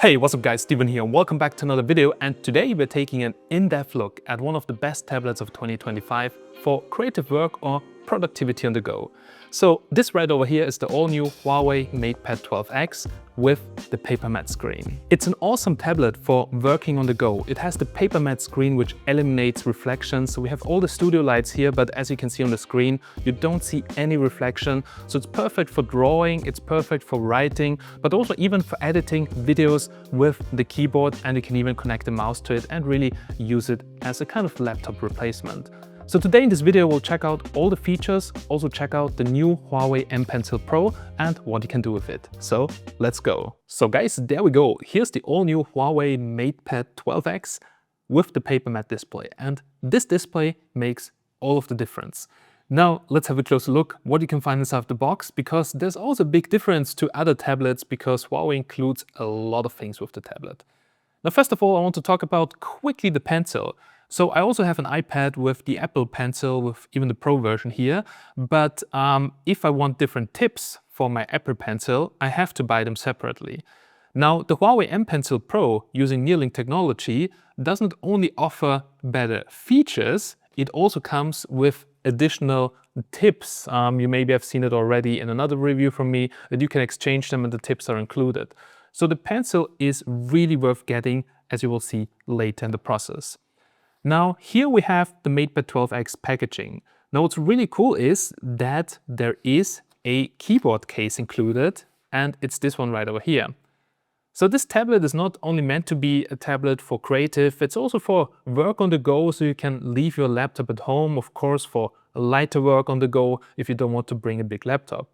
Hey, what's up guys, Steven here and welcome back to another video, and today we're taking an in-depth look at one of the best tablets of 2025 for creative work or productivity on the go. So this right over here is the all-new HUAWEI Matepad 12X with the Papermatte Screen. It's an awesome tablet for working on the go. It has the Papermatte Screen which eliminates reflections, so we have all the studio lights here, but as you can see on the screen, you don't see any reflection. So it's perfect for drawing, it's perfect for writing, but also even for editing videos with the keyboard, and you can even connect the mouse to it and really use it as a kind of laptop replacement. So today in this video we'll check out all the features, also check out the new HUAWEI M Pencil Pro and what you can do with it. So let's go. So guys, there we go. Here's the all-new HUAWEI Matepad 12X with the Papermatte display, and this display makes all of the difference. Now let's have a closer look what you can find inside the box, because there's also a big difference to other tablets because HUAWEI includes a lot of things with the tablet. Now first of all I want to talk about quickly the pencil. So I also have an iPad with the Apple Pencil, with even the Pro version here, but if I want different tips for my Apple Pencil, I have to buy them separately. Now the HUAWEI M Pencil Pro using Nearlink technology doesn't only offer better features, it also comes with additional tips. You maybe have seen it already in another review from me, that you can exchange them and the tips are included. So the pencil is really worth getting, as you will see later in the process. Now here we have the Matepad 12X packaging. Now what's really cool is that there is a keyboard case included, and it's this one right over here. So this tablet is not only meant to be a tablet for creative, it's also for work on the go, so you can leave your laptop at home, of course for lighter work on the go if you don't want to bring a big laptop.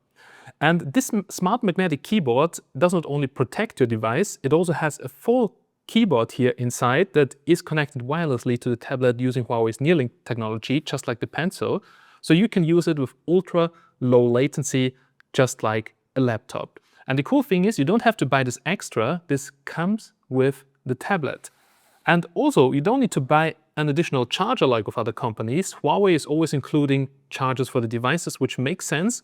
And this smart magnetic keyboard does not only protect your device, it also has a full keyboard here inside that is connected wirelessly to the tablet using HUAWEI's Nearlink technology, just like the pencil. So you can use it with ultra low latency, just like a laptop. And the cool thing is you don't have to buy this extra, this comes with the tablet. And also you don't need to buy an additional charger like with other companies. HUAWEI is always including chargers for the devices, which makes sense.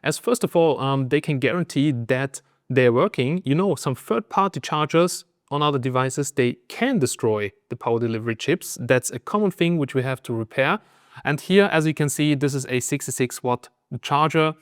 As first of all, they can guarantee that they're working. You know, some third-party chargers on other devices, they can destroy the power delivery chips. That's a common thing which we have to repair. And here, as you can see, this is a 66-watt charger,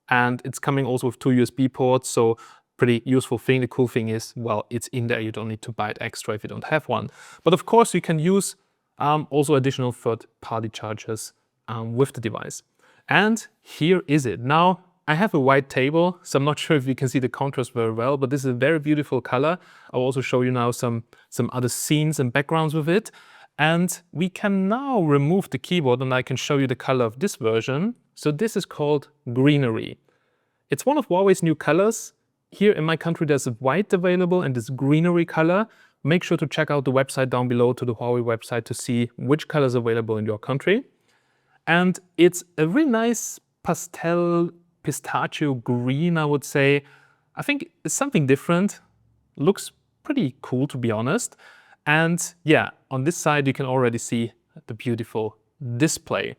and it's coming also with 2 USB ports, so pretty useful thing. The cool thing is, well, it's in there, you don't need to buy it extra if you don't have one. But of course, you can use also additional third-party chargers with the device. And here is it. Now, I have a white table, so I'm not sure if you can see the contrast very well, but this is a very beautiful color. I'll also show you now some other scenes and backgrounds with it. And we can now remove the keyboard and I can show you the color of this version. So this is called Greenery. It's one of HUAWEI's new colors. Here in my country there's a white available and this Greenery color. Make sure to check out the website down below, to the HUAWEI website, to see which color is available in your country. And it's a really nice pastel pistachio green, I would say. I think it's something different. Looks pretty cool, to be honest. And yeah, on this side you can already see the beautiful display.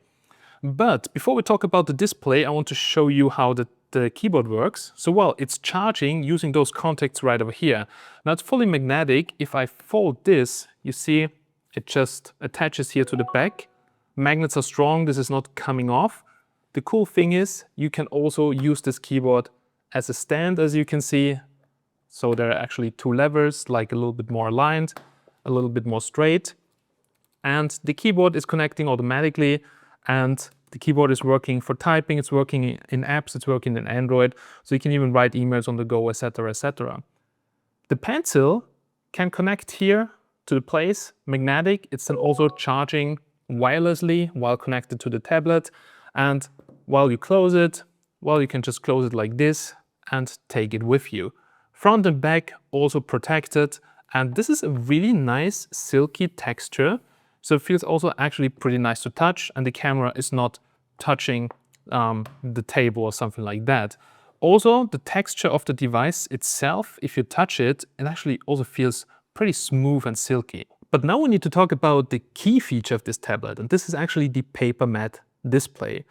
But before we talk about the display, I want to show you how the keyboard works. So well, it's charging using those contacts right over here. Now it's fully magnetic. If I fold this, you see it just attaches here to the back. Magnets are strong, this is not coming off. The cool thing is you can also use this keyboard as a stand, as you can see. So there are actually 2 levers, like a little bit more aligned, a little bit more straight. And the keyboard is connecting automatically, and the keyboard is working for typing, it's working in apps, it's working in Android, so you can even write emails on the go, etc., etc. The pencil can connect here to the place, magnetic. It's then also charging wirelessly while connected to the tablet. And while you close it, well, you can just close it like this and take it with you. Front and back also protected, and this is a really nice silky texture, so it feels also actually pretty nice to touch, and the camera is not touching the table or something like that. Also, the texture of the device itself, if you touch it, it actually also feels pretty smooth and silky. But now we need to talk about the key feature of this tablet, and this is actually the Papermatte display.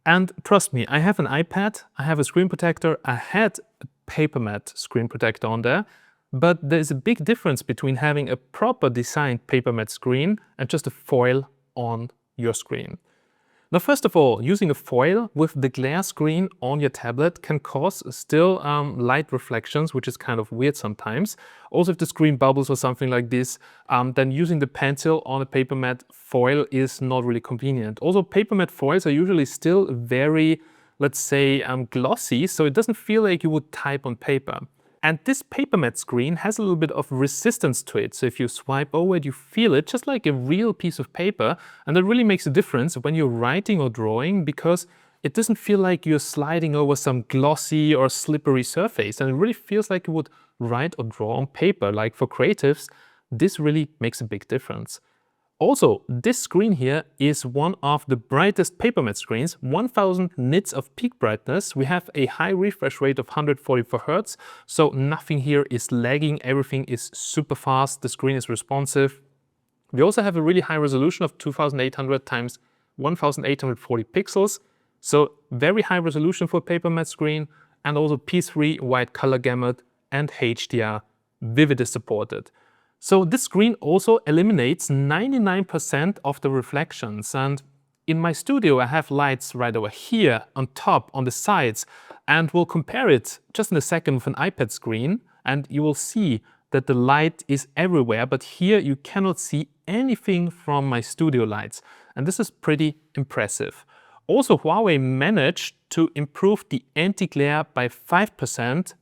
And trust me, I have an iPad, I have a screen protector, I had a Papermatte screen protector on there. but there's a big difference between having a proper designed Papermatte screen and just a foil on your screen. Now, first of all, using a foil with the glare screen on your tablet can cause still light reflections, which is kind of weird sometimes. Also, if the screen bubbles or something like this, then using the pencil on a Papermatte foil is not really convenient. Also, Papermatte foils are usually still very, let's say, glossy, so it doesn't feel like you would type on paper. And this Papermatte screen has a little bit of resistance to it. So if you swipe over it, you feel it just like a real piece of paper. And that really makes a difference when you're writing or drawing, because it doesn't feel like you're sliding over some glossy or slippery surface. And it really feels like you would write or draw on paper. Like for creatives, this really makes a big difference. Also, this screen here is one of the brightest Papermatte screens, 1000 nits of peak brightness. We have a high refresh rate of 144 Hz, so nothing here is lagging, everything is super fast, the screen is responsive. We also have a really high resolution of 2800 times 1840 pixels, so very high resolution for a Papermatte screen, and also P3 wide color gamut and HDR Vivid is supported. So this screen also eliminates 99% of the reflections, and in my studio I have lights right over here, on top, on the sides, and we'll compare it just in a second with an iPad screen, and you will see that the light is everywhere, but here you cannot see anything from my studio lights, and this is pretty impressive. Also, HUAWEI managed to improve the anti-glare by 5%,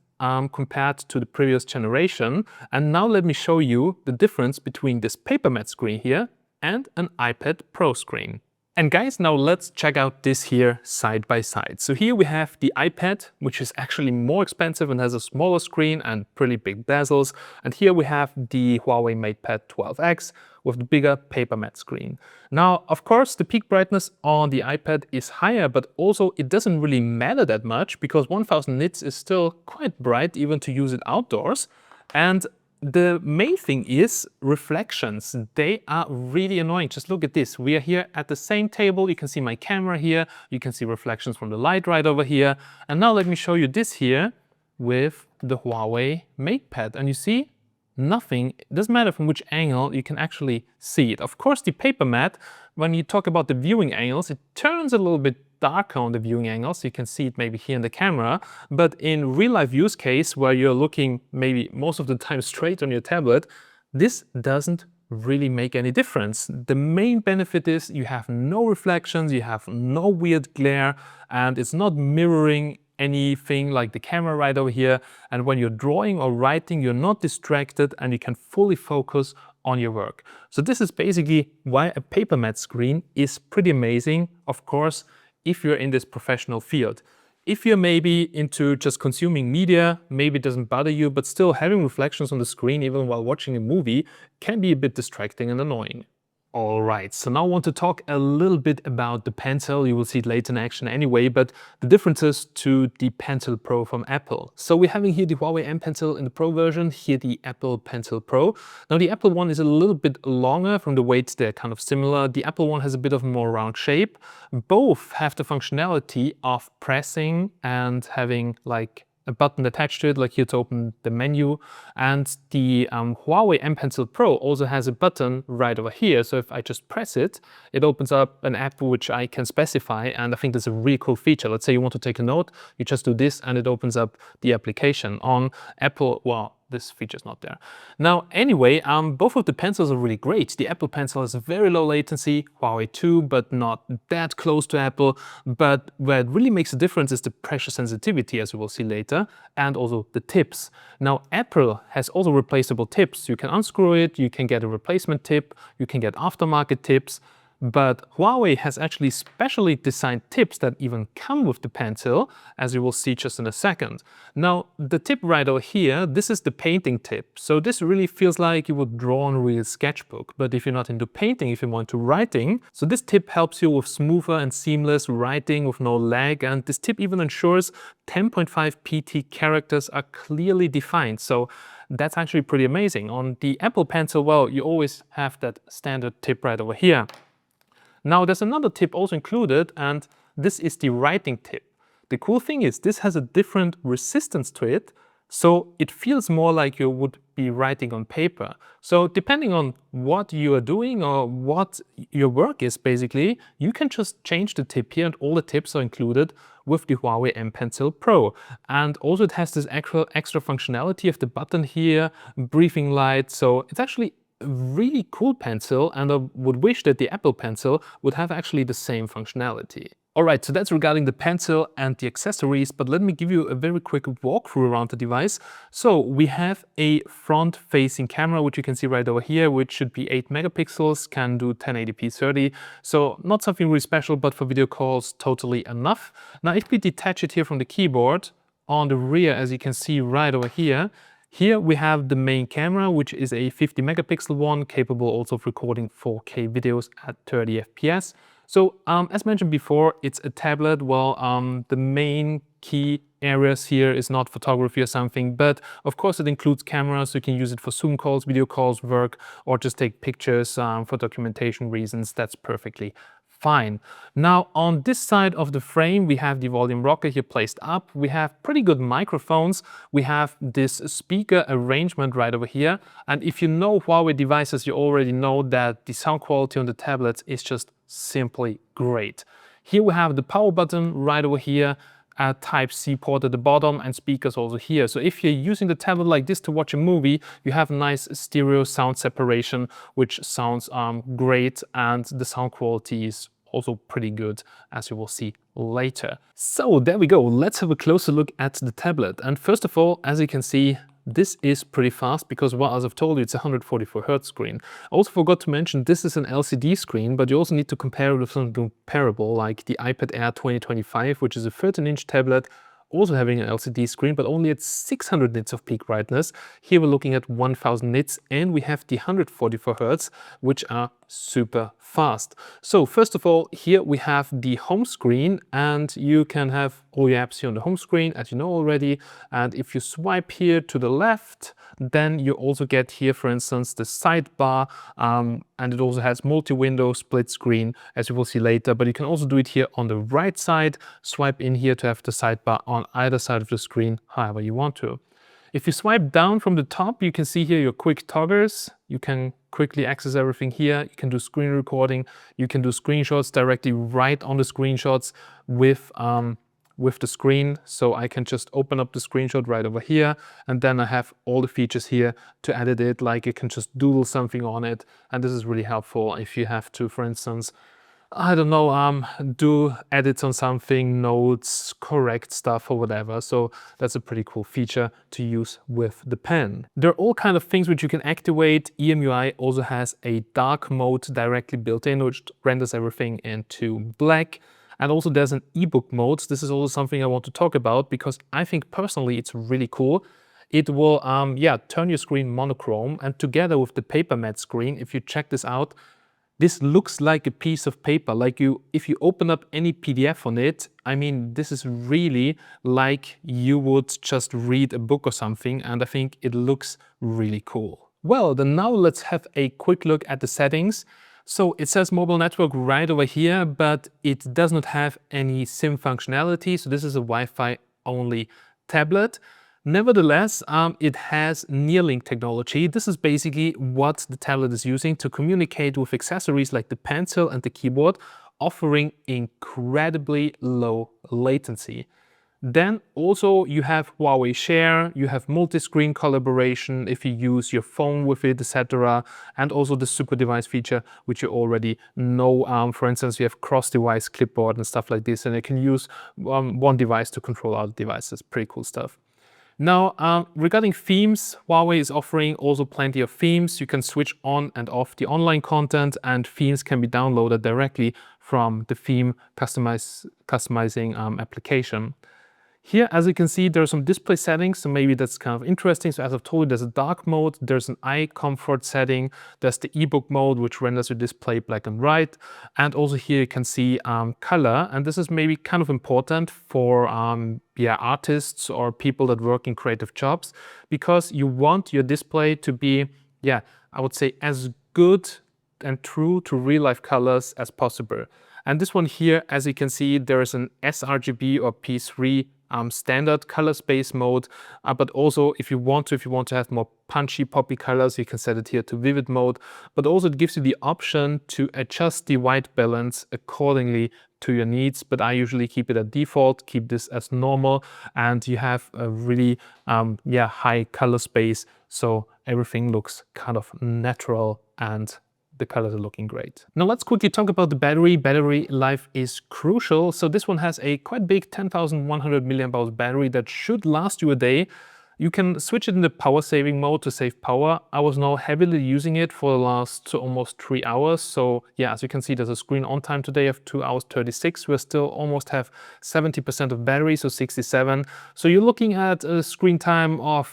compared to the previous generation. And now let me show you the difference between this Papermatte screen here and an iPad Pro screen. And guys, now let's check out this here side by side. So here we have the iPad, which is actually more expensive and has a smaller screen and pretty big bezels. And here we have the HUAWEI Matepad 12X with the bigger Papermatte screen. Now, of course, the peak brightness on the iPad is higher, but also it doesn't really matter that much because 1000 nits is still quite bright even to use it outdoors. And the main thing is reflections. They are really annoying. Just look at this. We are here at the same table. You can see my camera here. You can see reflections from the light right over here. And now let me show you this here with the HUAWEI Matepad. And you see, nothing. It doesn't matter from which angle, you can actually see it. Of course, the Papermatte, when you talk about the viewing angles, it turns a little bit darker on the viewing angle, so you can see it maybe here in the camera. But in real life use case, where you're looking maybe most of the time straight on your tablet, this doesn't really make any difference. The main benefit is you have no reflections, you have no weird glare, and it's not mirroring anything like the camera right over here. And when you're drawing or writing, you're not distracted and you can fully focus on your work. So this is basically why a Papermatte screen is pretty amazing. Of course, if you're in this professional field. If you're maybe into just consuming media, maybe it doesn't bother you, but still having reflections on the screen even while watching a movie can be a bit distracting and annoying. Alright, so now I want to talk a little bit about the Pencil. You will see it later in action anyway, but the differences to the Pencil Pro from Apple. So we're having here the HUAWEI M Pencil in the Pro version, here the Apple Pencil Pro. Now the Apple one is a little bit longer. From the weight they're kind of similar. The Apple one has a bit of a more round shape. Both have the functionality of pressing and having like a button attached to it, like here to open the menu. And the HUAWEI M Pencil Pro also has a button right over here. So if I just press it, it opens up an app which I can specify. And I think that's a really cool feature. Let's say you want to take a note, you just do this and it opens up the application. On Apple, well, this feature is not there. Now, anyway, both of the pencils are really great. The Apple Pencil has a very low latency, HUAWEI too, but not that close to Apple. But where it really makes a difference is the pressure sensitivity, as we will see later, and also the tips. Now, Apple has also replaceable tips. You can unscrew it, you can get a replacement tip, you can get aftermarket tips. But HUAWEI has actually specially designed tips that even come with the Pencil, as you will see just in a second. Now, the tip right over here, this is the painting tip. So this really feels like you would draw on a real sketchbook. But if you're not into painting, if you're more into writing, so this tip helps you with smoother and seamless writing with no lag. And this tip even ensures 10.5 pt characters are clearly defined. So that's actually pretty amazing. On the Apple Pencil, well, you always have that standard tip right over here. Now there's another tip also included, and this is the writing tip. The cool thing is this has a different resistance to it, So it feels more like you would be writing on paper. So depending on what you are doing or what your work is, basically, you can just change the tip here, and all the tips are included with the Huawei M Pencil Pro. And also it has this extra functionality of the button here, briefing light. So it's actually a really cool pencil, and I would wish that the Apple Pencil would have actually the same functionality. Alright, so that's regarding the pencil and the accessories, but let me give you a very quick walkthrough around the device. So we have a front-facing camera, which you can see right over here, which should be 8 megapixels, can do 1080p 30. So not something really special, but for video calls, totally enough. Now, if we detach it here from the keyboard, on the rear, as you can see right over here, here we have the main camera, which is a 50 megapixel one, capable also of recording 4K videos at 30 FPS. So as mentioned before, it's a tablet. Well, the main key areas here is not photography or something, but of course it includes cameras, so you can use it for Zoom calls, video calls, work, or just take pictures for documentation reasons. That's perfectly fine. Now on this side of the frame, we have the volume rocker here placed up. We have pretty good microphones. We have this speaker arrangement right over here. And if you know Huawei devices, you already know that the sound quality on the tablets is just simply great. Here we have the power button right over here, a Type-C port at the bottom, and speakers also here. So if you're using the tablet like this to watch a movie, you have nice stereo sound separation, which sounds great, and the sound quality is also pretty good, as you will see later. So there we go. Let's have a closer look at the tablet. And first of all, as you can see, this is pretty fast because, well, as I've told you, it's a 144 Hz screen. I also forgot to mention this is an LCD screen, but you also need to compare it with something comparable like the iPad Air 2025, which is a 13-inch tablet, also having an LCD screen, but only at 600 nits of peak brightness. Here we're looking at 1000 nits, and we have the 144 Hz, which are super fast. So first of all, here we have the home screen, and you can have all your apps here on the home screen, as you know already. And if you swipe here to the left, then you also get here, for instance, the sidebar, and it also has multi-window split screen, as you will see later. But you can also do it here on the right side, swipe in here to have the sidebar on either side of the screen, however you want to. If you swipe down from the top, you can see here your quick toggles. You can quickly access everything here. You can do screen recording. You can do screenshots directly right on the screenshots with the screen. So I can just open up the screenshot right over here, and then I have all the features here to edit it. Like you can just doodle something on it, and this is really helpful if you have to, for instance, I don't know, do edits on something, notes, correct stuff or whatever. So that's a pretty cool feature to use with the pen. There are all kind of things which you can activate. EMUI also has a dark mode directly built in, which renders everything into black. And also there's an ebook mode. This is also something I want to talk about because I think personally it's really cool. It will turn your screen monochrome, and together with the Papermatte screen, if you check this out, this looks like a piece of paper. Like if you open up any PDF on it, I mean, this is really like you would just read a book or something, and I think it looks really cool. Well, then now let's have a quick look at the settings. So it says mobile network right over here, but it does not have any SIM functionality. So this is a Wi-Fi only tablet. Nevertheless, it has Nearlink technology. This is basically what the tablet is using to communicate with accessories like the pencil and the keyboard, offering incredibly low latency. Then also you have Huawei Share, you have multi-screen collaboration if you use your phone with it, etc. And also the super device feature, which you already know. For instance, you have cross-device clipboard and stuff like this, and you can use one device to control other devices. Pretty cool stuff. Now, regarding themes, Huawei is offering also plenty of themes. You can switch on and off the online content, and themes can be downloaded directly from the theme customizing application. Here, as you can see, there are some display settings, so maybe that's kind of interesting. So as I've told you, there's a dark mode, there's an eye comfort setting, there's the ebook mode, which renders your display black and white. And also here you can see color, and this is maybe kind of important for artists or people that work in creative jobs, because you want your display to be, I would say, as good and true to real life colors as possible. And this one here, as you can see, there is an sRGB or P3 standard color space mode, but also if you want to have more punchy, poppy colors, you can set it here to vivid mode. But also it gives you the option to adjust the white balance accordingly to your needs, but I usually keep it at default, keep this as normal, and you have a really high color space, so everything looks kind of natural and the colors are looking great. Now let's quickly talk about the battery. Battery life is crucial. So this one has a quite big 10,100 milliamp hours battery that should last you a day. You can switch it in the power saving mode to save power. I was now heavily using it for the last almost 3 hours. So yeah, as you can see, there's a screen on time today of 2 hours 36. We still almost have 70% of battery, so 67. So you're looking at a screen time of,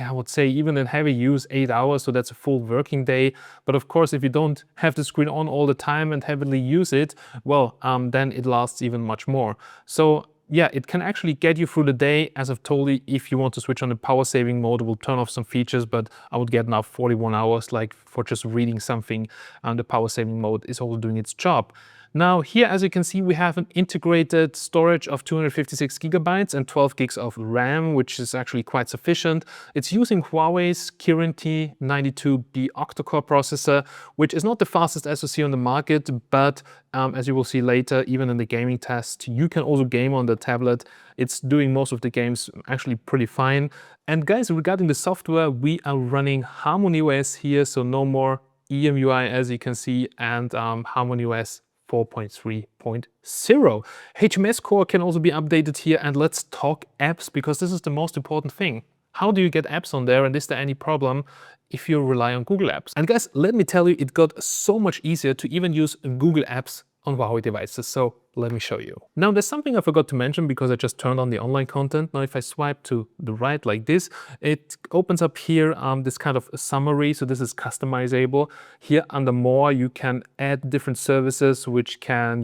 I would say even in heavy use, 8 hours. So that's a full working day. But of course, if you don't have the screen on all the time and heavily use it, well, then it lasts even much more. So yeah, it can actually get you through the day. As I've told you, if you want to switch on the power saving mode, it will turn off some features, but I would get now 41 hours like for just reading something. The power saving mode is also doing its job. Now here, as you can see, we have an integrated storage of 256 gigabytes and 12 gigs of RAM, which is actually quite sufficient. It's using Huawei's Kirin T90A octa-core processor, which is not the fastest SoC on the market, but as you will see later, even in the gaming test, you can also game on the tablet. It's doing most of the games actually pretty fine. And guys, regarding the software, we are running HarmonyOS here, so no more EMUI, as you can see, and HarmonyOS 4.3.0. HMS core can also be updated here, and let's talk apps, because this is the most important thing. How do you get apps on there, and is there any problem if you rely on Google Apps? And guys, let me tell you, it got so much easier to even use Google Apps on Huawei devices, so let me show you. Now there's something I forgot to mention because I just turned on the online content. Now if I swipe to the right like this, it opens up here this kind of summary, so this is customizable. Here under more you can add different services which can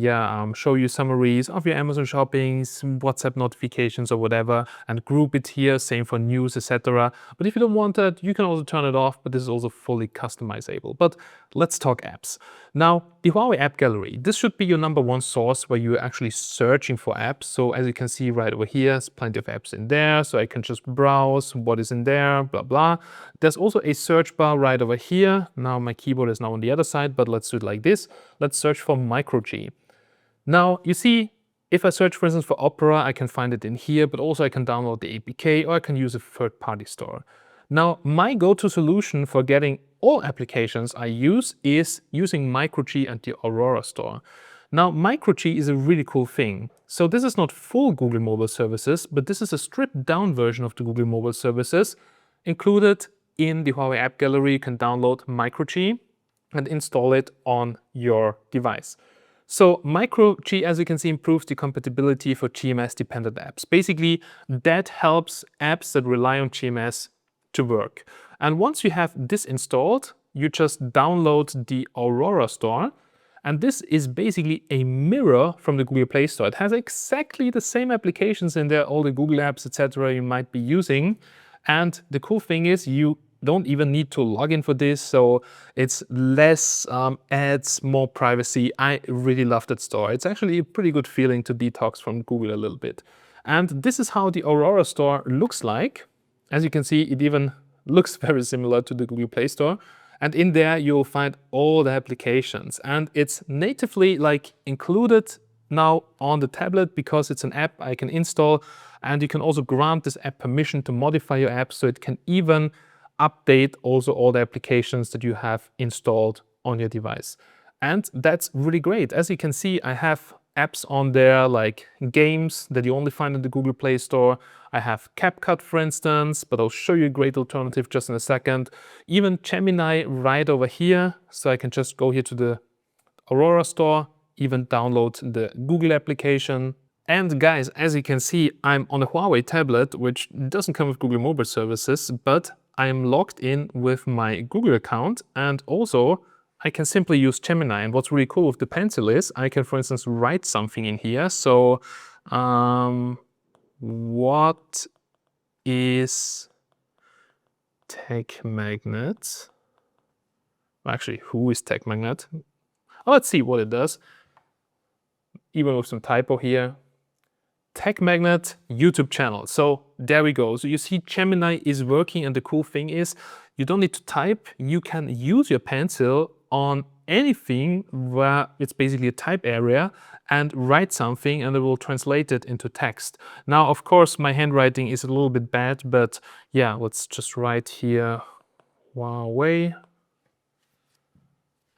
show you summaries of your Amazon shoppings, WhatsApp notifications or whatever, and group it here, same for news, etc. But if you don't want that, you can also turn it off, but this is also fully customizable. But let's talk apps. Now the Huawei App Gallery, this should be your #1 source where you're actually searching for apps. So as you can see right over here, there's plenty of apps in there. So I can just browse what is in there, blah, blah. There's also a search bar right over here. Now my keyboard is now on the other side, but let's do it like this. Let's search for MicroG. Now you see, if I search, for instance, for Opera, I can find it in here, but also I can download the APK or I can use a third-party store. Now, my go-to solution for getting all applications I use is using MicroG and the Aurora store. Now, MicroG is a really cool thing. So this is not full Google Mobile Services, but this is a stripped-down version of the Google Mobile Services. Included in the Huawei App Gallery, you can download MicroG and install it on your device. So MicroG, as you can see, improves the compatibility for GMS-dependent apps. Basically, that helps apps that rely on GMS to work. And once you have this installed, you just download the Aurora store. And this is basically a mirror from the Google Play Store. It has exactly the same applications in there, all the Google apps, etc. you might be using. And the cool thing is you don't even need to log in for this, so it's less ads, more privacy. I really love that store. It's actually a pretty good feeling to detox from Google a little bit. And this is how the Aurora store looks like. As you can see, it even looks very similar to the Google Play Store. And in there, you'll find all the applications. And it's natively included now on the tablet because it's an app I can install. And you can also grant this app permission to modify your app, so it can even update also all the applications that you have installed on your device. And that's really great. As you can see, I have apps on there like games that you only find in the Google Play Store. I have CapCut, for instance, but I'll show you a great alternative just in a second. Even Gemini right over here. So I can just go here to the Aurora store, even download the Google application. And guys, as you can see, I'm on a Huawei tablet, which doesn't come with Google Mobile Services, but I'm logged in with my Google account, and also I can simply use Gemini. And what's really cool with the pencil is I can, for instance, write something in here. So what is TechMagnet? Actually, who is TechMagnet? Oh, let's see what it does. Even with some typo here. Tech Magnet YouTube channel. So there we go. So you see Gemini is working, and the cool thing is you don't need to type. You can use your pencil on anything where it's basically a type area and write something, and it will translate it into text. Now, of course, my handwriting is a little bit bad, but yeah, let's just write here HUAWEI.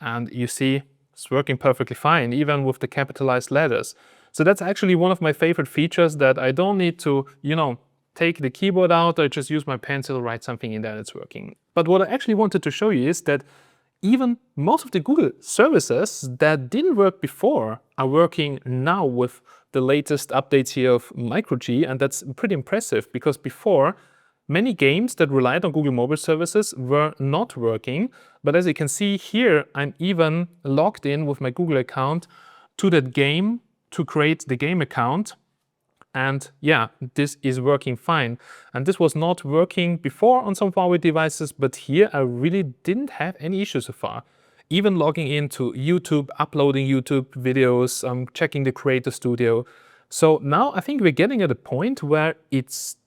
And you see it's working perfectly fine, even with the capitalized letters. So that's actually one of my favorite features, that I don't need to, take the keyboard out. I just use my pencil, write something in there, and it's working. But what I actually wanted to show you is that even most of the Google services that didn't work before are working now with the latest updates here of Micro G, and that's pretty impressive, because before, many games that relied on Google mobile services were not working. But as you can see here, I'm even logged in with my Google account to that game to create the game account. And yeah, this is working fine. And this was not working before on some Huawei devices, but here I really didn't have any issues so far. Even logging into YouTube, uploading YouTube videos, checking the Creator Studio. So now I think we're getting at a point where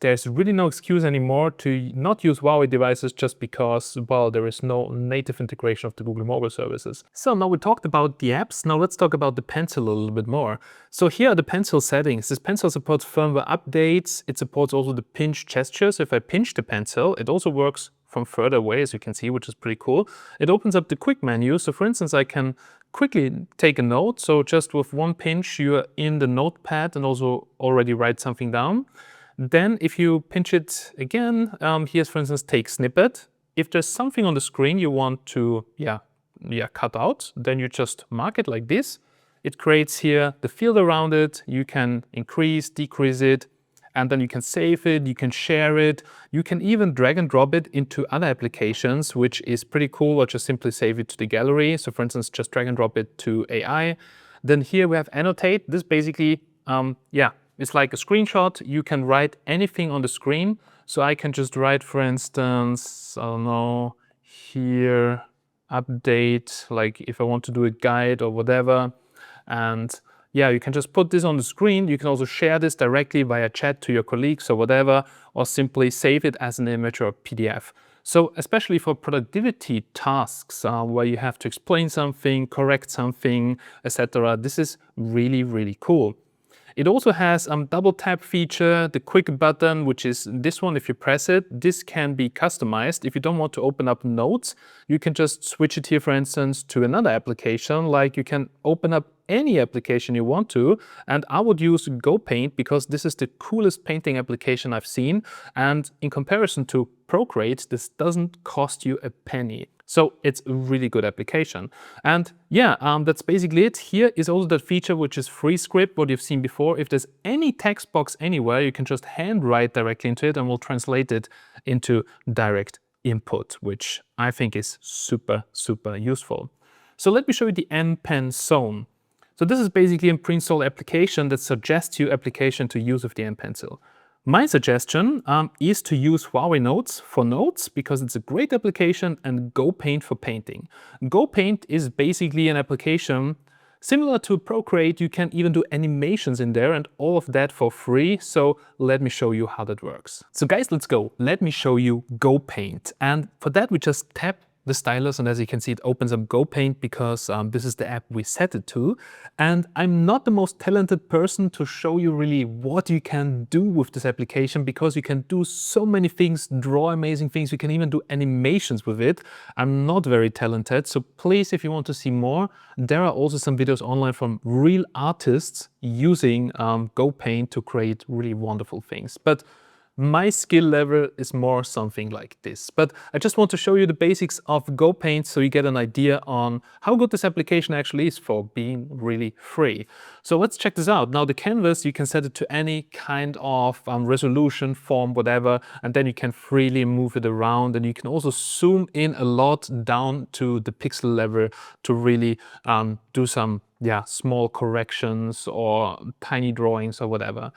there's really no excuse anymore to not use Huawei devices just because, well, there is no native integration of the Google mobile services. So now we talked about the apps. Now let's talk about the pencil a little bit more. So here are the pencil settings. This pencil supports firmware updates. It supports also the pinch gesture. So if I pinch the pencil, it also works from further away, as you can see, which is pretty cool. It opens up the quick menu. So for instance, I can quickly take a note. So just with one pinch, you're in the notepad and also already write something down. Then if you pinch it again, here's for instance, take snippet. If there's something on the screen you want to cut out, then you just mark it like this. It creates here the field around it. You can increase, decrease it, and then you can save it, you can share it, you can even drag and drop it into other applications, which is pretty cool, or just simply save it to the gallery. So for instance, just drag and drop it to AI. Then here we have annotate. This basically, it's like a screenshot. You can write anything on the screen. So I can just write, for instance, I don't know, here, update, like if I want to do a guide or whatever. And yeah, you can just put this on the screen. You can also share this directly via chat to your colleagues or whatever, or simply save it as an image or PDF. So especially for productivity tasks where you have to explain something, correct something, etc., this is really, really cool. It also has double tap feature, the quick button, which is this one. If you press it, this can be customized. If you don't want to open up notes, you can just switch it here, for instance, to another application. Like you can open up any application you want to, and I would use GoPaint because this is the coolest painting application I've seen, and in comparison to Procreate, this doesn't cost you a penny. So it's a really good application. And yeah, that's basically it. Here is also that feature which is free script, what you've seen before. If there's any text box anywhere, you can just handwrite directly into it and we'll translate it into direct input, which I think is super, super useful. So let me show you the M Pen Zone. So this is basically a pre-installed application that suggests you application to use with the M Pencil. My suggestion is to use Huawei Notes for notes because it's a great application, and GoPaint for painting. GoPaint is basically an application similar to Procreate. You can even do animations in there and all of that for free. So let me show you how that works. So guys, let's go. Let me show you GoPaint. And for that, we just tap the stylus, and as you can see, it opens up GoPaint because this is the app we set it to. And I'm not the most talented person to show you really what you can do with this application, because you can do so many things, draw amazing things. You can even do animations with it. I'm not very talented, so please, if you want to see more, there are also some videos online from real artists using GoPaint to create really wonderful things. But my skill level is more something like this. But I just want to show you the basics of GoPaint so you get an idea on how good this application actually is for being really free. So let's check this out. Now the canvas, you can set it to any kind of resolution, form, whatever, and then you can freely move it around, and you can also zoom in a lot down to the pixel level to really do some small corrections or tiny drawings or whatever.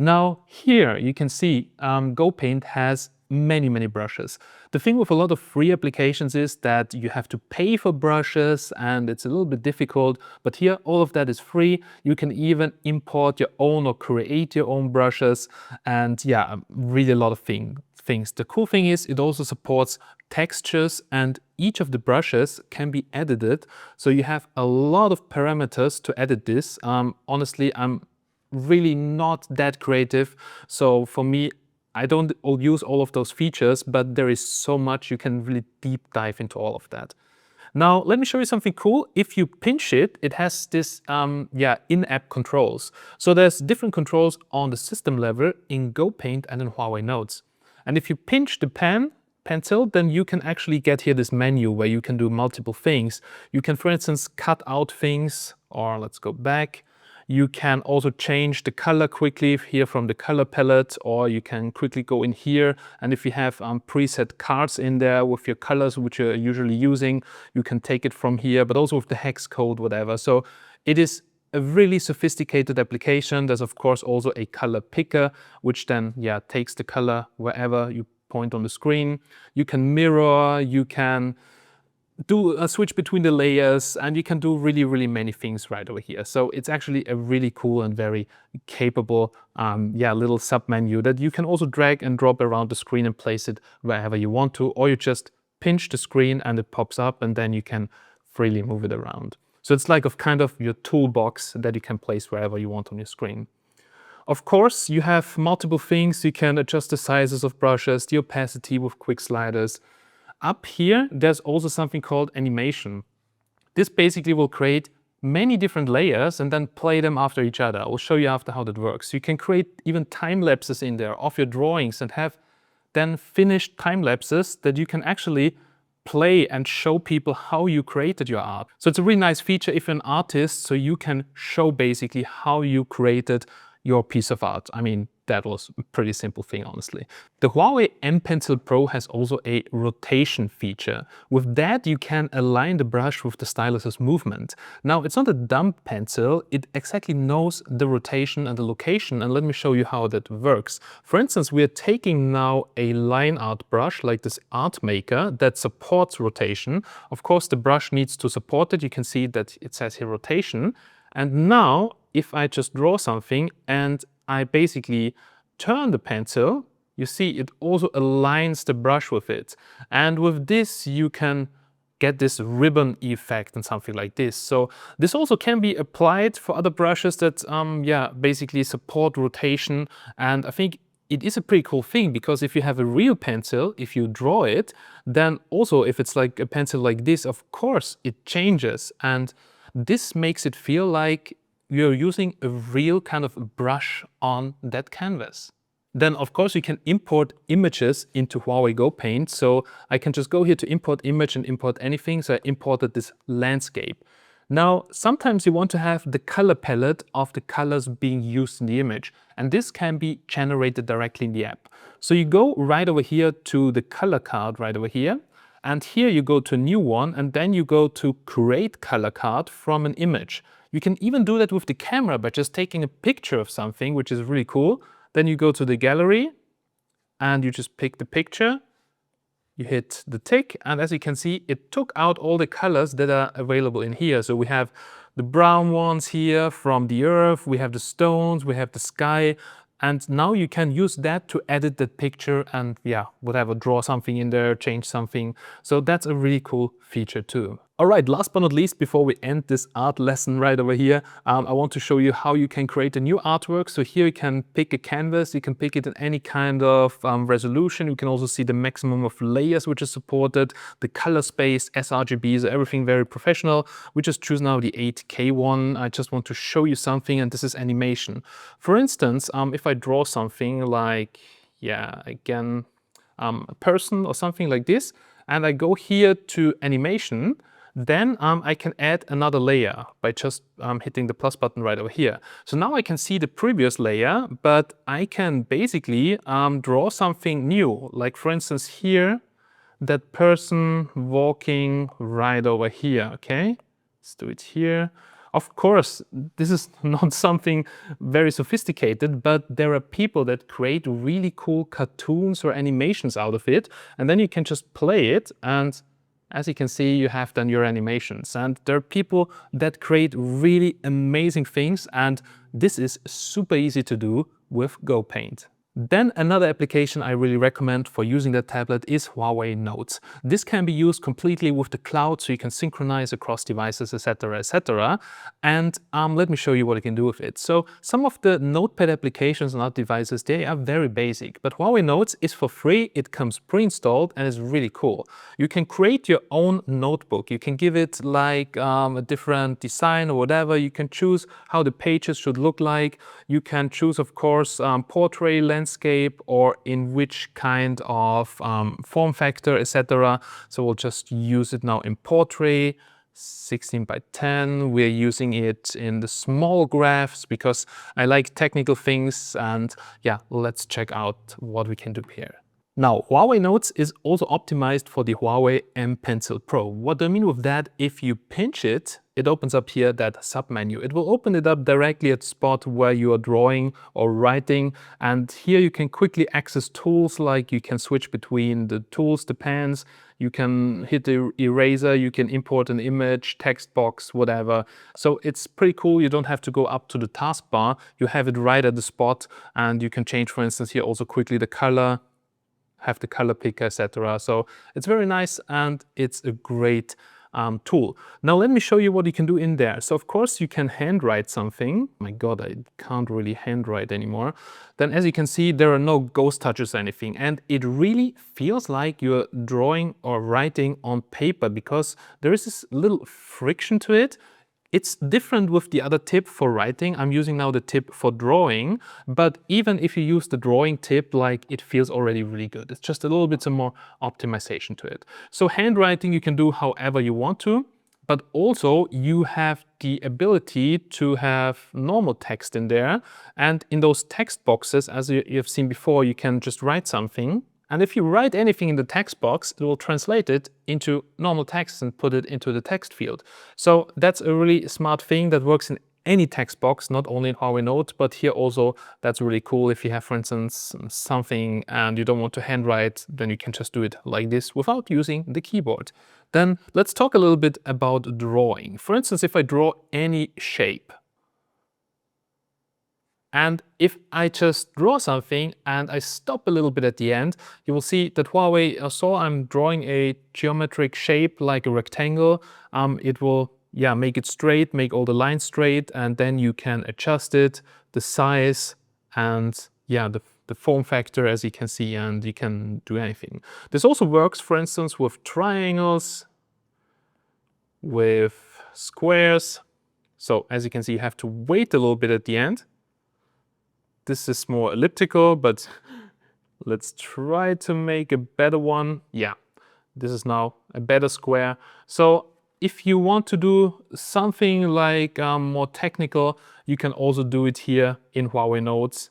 Now here you can see GoPaint has many brushes. The thing with a lot of free applications is that you have to pay for brushes and it's a little bit difficult, but here all of that is free. You can even import your own or create your own brushes, and yeah, really a lot of things. The cool thing is it also supports textures, and each of the brushes can be edited. So you have a lot of parameters to edit this. Honestly, I'm really not that creative. So for me, I don't use all of those features, but there is so much you can really deep dive into all of that. Now, let me show you something cool. If you pinch it, it has this in-app controls. So there's different controls on the system level in GoPaint and in Huawei Notes. And if you pinch the pencil, then you can actually get here this menu where you can do multiple things. You can, for instance, cut out things, or let's go back. You can also change the color quickly here from the color palette, or you can quickly go in here. And if you have preset cards in there with your colors, which you're usually using, you can take it from here, but also with the hex code, whatever. So it is a really sophisticated application. There's of course also a color picker, which then takes the color wherever you point on the screen. You can mirror, you can do a switch between the layers, and you can do really many things right over here. So it's actually a really cool and very capable little sub-menu that you can also drag and drop around the screen and place it wherever you want to, or you just pinch the screen and it pops up and then you can freely move it around. So it's like kind of your toolbox that you can place wherever you want on your screen. Of course, you have multiple things. You can adjust the sizes of brushes, the opacity with quick sliders. Up here, there's also something called animation. This basically will create many different layers and then play them after each other. I will show you after how that works. You can create even time lapses in there of your drawings and have then finished time lapses that you can actually play and show people how you created your art. So it's a really nice feature if you're an artist, so you can show basically how you created your piece of art. I mean, that was a pretty simple thing, honestly. The Huawei M Pencil Pro has also a rotation feature. With that, you can align the brush with the stylus's movement. Now, it's not a dumb pencil. It exactly knows the rotation and the location, and let me show you how that works. For instance, we are taking now a line art brush like this Art Maker that supports rotation. Of course, the brush needs to support it. You can see that it says here rotation. And now, if I just draw something and I basically turn the pencil, you see it also aligns the brush with it. And with this, you can get this ribbon effect and something like this. So this also can be applied for other brushes that basically support rotation. And I think it is a pretty cool thing, because if you have a real pencil, if you draw it, then also if it's like a pencil like this, of course it changes. And this makes it feel like you're using a real kind of brush on that canvas. Then of course you can import images into Huawei GoPaint. So I can just go here to import image and import anything. So I imported this landscape. Now, sometimes you want to have the color palette of the colors being used in the image, and this can be generated directly in the app. So you go right over here to the color card right over here, and here you go to a new one, and then you go to create color card from an image. You can even do that with the camera by just taking a picture of something, which is really cool. Then you go to the gallery and you just pick the picture. You hit the tick, and as you can see, it took out all the colors that are available in here. So we have the brown ones here from the earth, we have the stones, we have the sky. And now you can use that to edit the picture and whatever, draw something in there, change something. So that's a really cool feature too. All right, last but not least, before we end this art lesson right over here, I want to show you how you can create a new artwork. So here you can pick a canvas, you can pick it in any kind of resolution. You can also see the maximum of layers which is supported, the color space, sRGBs, everything very professional. We just choose now the 8K one. I just want to show you something, and this is animation. For instance, if I draw something like, again, a person or something like this, and I go here to animation, then I can add another layer by just hitting the plus button right over here. So now I can see the previous layer, but I can basically draw something new. Like for instance here, that person walking right over here, okay? Let's do it here. Of course, this is not something very sophisticated, but there are people that create really cool cartoons or animations out of it, and then you can just play it, and as you can see, you have done your animations. And there are people that create really amazing things, and this is super easy to do with GoPaint. Then another application I really recommend for using that tablet is HUAWEI Notes. This can be used completely with the cloud, so you can synchronize across devices, etc., etc. And let me show you what you can do with it. So some of the notepad applications on our devices, they are very basic, but HUAWEI Notes is for free. It comes pre-installed and is really cool. You can create your own notebook. You can give it like a different design or whatever. You can choose how the pages should look like. You can choose, of course, portrait, landscape, or in which kind of form factor, etc. So we'll just use it now in portrait, 16 by 10. We're using it in the small graphs because I like technical things, and yeah, let's check out what we can do here. Now, HUAWEI Notes is also optimized for the Huawei M Pencil Pro. What do I mean with that? If you pinch it, it opens up here that submenu. It will open it up directly at the spot where you are drawing or writing. And here you can quickly access tools, like you can switch between the tools, the pens, you can hit the eraser, you can import an image, text box, whatever. So it's pretty cool. You don't have to go up to the taskbar. You have it right at the spot, and you can change, for instance, here also quickly the color, have the color picker, etc. So it's very nice, and it's a great tool. Now let me show you what you can do in there. So of course you can handwrite something. My God, I can't really handwrite anymore. Then as you can see, there are no ghost touches or anything, and it really feels like you're drawing or writing on paper because there is this little friction to it. It's different with the other tip for writing. I'm using now the tip for drawing, but even if you use the drawing tip, like, it feels already really good. It's just a little bit some more optimization to it. So handwriting you can do however you want to, but also you have the ability to have normal text in there. And in those text boxes, as you've seen before, you can just write something. And if you write anything in the text box, it will translate it into normal text and put it into the text field. So that's a really smart thing that works in any text box, not only in HUAWEI Note, but here also that's really cool. If you have, for instance, something and you don't want to handwrite, then you can just do it like this without using the keyboard. Then let's talk a little bit about drawing. For instance, if I draw any shape, and if I just draw something and I stop a little bit at the end, you will see that HUAWEI saw I'm drawing a geometric shape like a rectangle. It will make it straight, make all the lines straight, and then you can adjust it, the size, and the form factor, as you can see, and you can do anything. This also works, for instance, with triangles, with squares. So as you can see, you have to wait a little bit at the end. This is more elliptical, but let's try to make a better one. Yeah, this is now a better square. So if you want to do something like more technical, you can also do it here in HUAWEI Notes.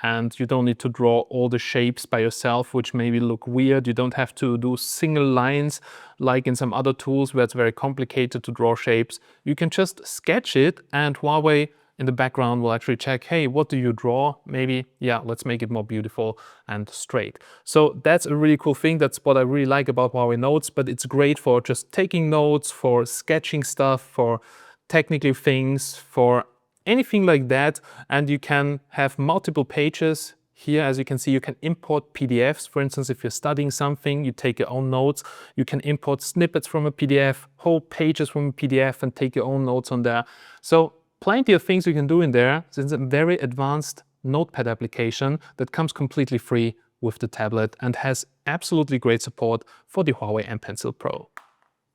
And you don't need to draw all the shapes by yourself, which maybe look weird. You don't have to do single lines like in some other tools where it's very complicated to draw shapes. You can just sketch it, and HUAWEI in the background will actually check, hey, what do you draw? Maybe, let's make it more beautiful and straight. So that's a really cool thing. That's what I really like about HUAWEI Notes, but it's great for just taking notes, for sketching stuff, for technical things, for anything like that. And you can have multiple pages. Here, as you can see, you can import PDFs. For instance, if you're studying something, you take your own notes. You can import snippets from a PDF, whole pages from a PDF, and take your own notes on there. So plenty of things you can do in there. It's a very advanced notepad application that comes completely free with the tablet and has absolutely great support for the Huawei M Pencil Pro.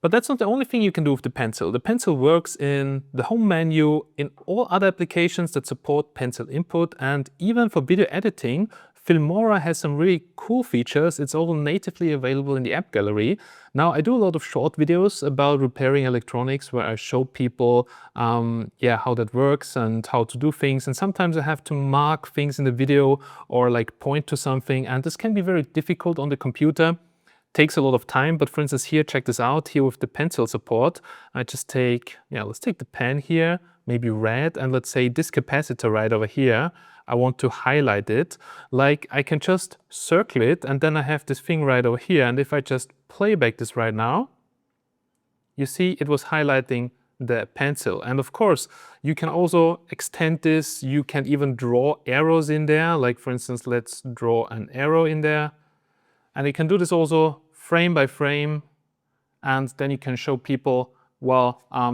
But that's not the only thing you can do with the pencil. The pencil works in the home menu, in all other applications that support pencil input, and even for video editing, Filmora has some really cool features. It's all natively available in the app gallery. Now, I do a lot of short videos about repairing electronics where I show people how that works and how to do things. And sometimes I have to mark things in the video or like point to something, and this can be very difficult on the computer. takes a lot of time, but for instance here, check this out, here with the pencil support, I just take, let's take the pen here, maybe red, and let's say this capacitor right over here, I want to highlight it. Like I can just circle it, and then I have this thing right over here, and if I just play back this right now, you see it was highlighting the pencil. And of course, you can also extend this, you can even draw arrows in there, like for instance, let's draw an arrow in there. And you can do this also frame by frame, and then you can show people, well,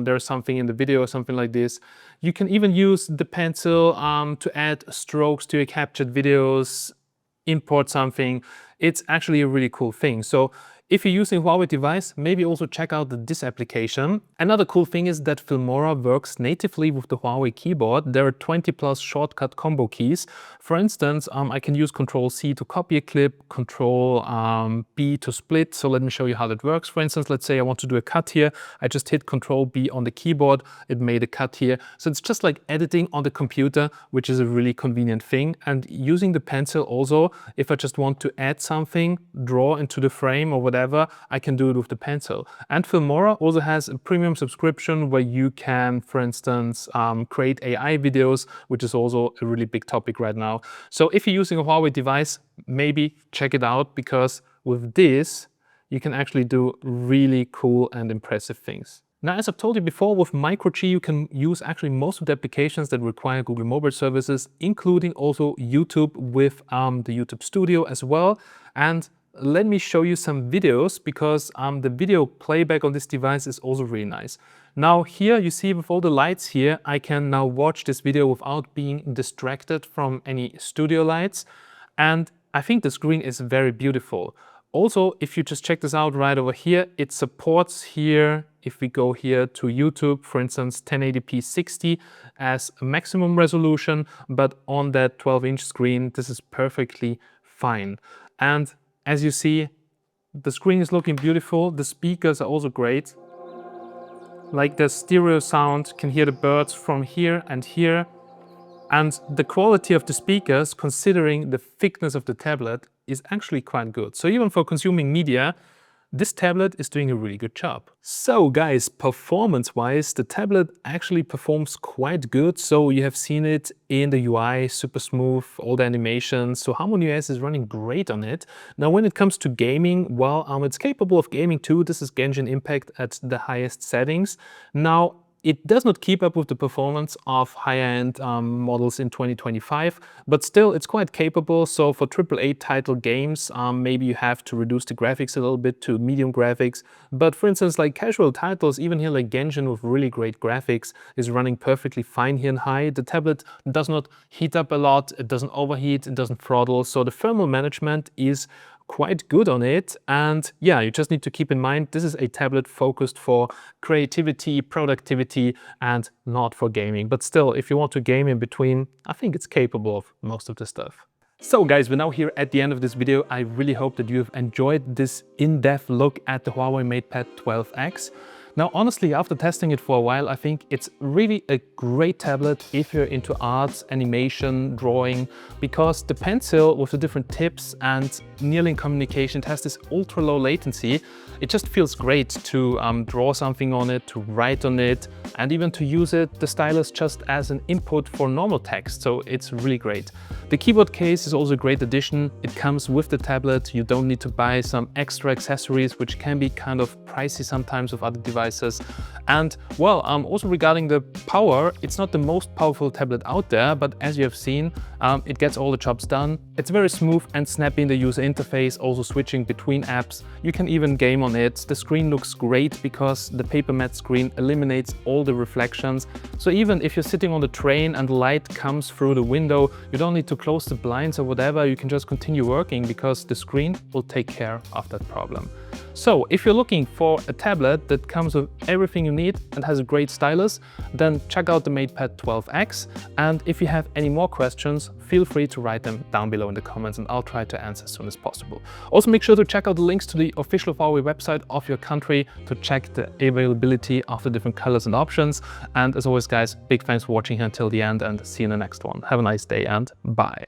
there's something in the video or something like this. You can even use the pencil to add strokes to your captured videos, import something. It's actually a really cool thing. So if you're using a Huawei device, maybe also check out this application. Another cool thing is that Filmora works natively with the Huawei keyboard. There are 20+ shortcut combo keys. For instance, I can use Ctrl+C to copy a clip, Ctrl+B to split. So let me show you how that works. For instance, let's say I want to do a cut here. I just hit Ctrl+B on the keyboard. It made a cut here. So it's just like editing on the computer, which is a really convenient thing. And using the pencil also, if I just want to add something, draw into the frame or whatever, I can do it with the pencil. And Filmora also has a premium subscription where you can, for instance, create AI videos, which is also a really big topic right now. So if you're using a Huawei device, maybe check it out, because with this, you can actually do really cool and impressive things. Now, as I've told you before, with Micro G, you can use actually most of the applications that require Google Mobile Services, including also YouTube with the YouTube Studio as well. And let me show you some videos, because the video playback on this device is also really nice. Now here you see with all the lights here, I can now watch this video without being distracted from any studio lights. And I think the screen is very beautiful. Also, if you just check this out right over here, it supports here, if we go here to YouTube, for instance, 1080p 60 as a maximum resolution, but on that 12-inch screen, this is perfectly fine. And as you see, the screen is looking beautiful. The speakers are also great. Like the stereo sound, can hear the birds from here and here. And the quality of the speakers, considering the thickness of the tablet, is actually quite good. So even for consuming media, this tablet is doing a really good job. So guys, performance-wise, the tablet actually performs quite good. So you have seen it in the UI, super smooth, all the animations. So HarmonyOS is running great on it. Now, when it comes to gaming, well, it's capable of gaming too. This is Genshin Impact at the highest settings. Now, it does not keep up with the performance of higher-end models in 2025, but still it's quite capable. So for AAA title games, maybe you have to reduce the graphics a little bit to medium graphics. But for instance, like casual titles, even here like Genshin with really great graphics is running perfectly fine here in high. The tablet does not heat up a lot, it doesn't overheat, it doesn't throttle. So the thermal management is quite good on it. And yeah, you just need to keep in mind, this is a tablet focused for creativity, productivity, and not for gaming. But still, if you want to game in between, I think it's capable of most of the stuff. So guys, we're now here at the end of this video. I really hope that you have enjoyed this in-depth look at the HUAWEI Matepad 12X. Now, honestly, after testing it for a while, I think it's really a great tablet if you're into arts, animation, drawing, because the pencil with the different tips and near-link communication, it has this ultra low latency. It just feels great to draw something on it, to write on it, and even to use it, the stylus, just as an input for normal text. So it's really great. The keyboard case is also a great addition. It comes with the tablet. You don't need to buy some extra accessories, which can be kind of pricey sometimes with other devices. And well, also regarding the power, it's not the most powerful tablet out there, but as you have seen, it gets all the jobs done. It's very smooth and snappy in the user interface, also switching between apps. You can even game on it. The screen looks great because the Papermatte screen eliminates all the reflections. So even if you're sitting on the train and light comes through the window, you don't need to close the blinds or whatever. You can just continue working because the screen will take care of that problem. So if you're looking for a tablet that comes with everything you need and has a great stylus, then check out the Matepad 12X. And if you have any more questions, feel free to write them down below in the comments and I'll try to answer as soon as possible. Also make sure to check out the links to the official Huawei website of your country to check the availability of the different colors and options. And as always guys, big thanks for watching here until the end and see you in the next one. Have a nice day and bye.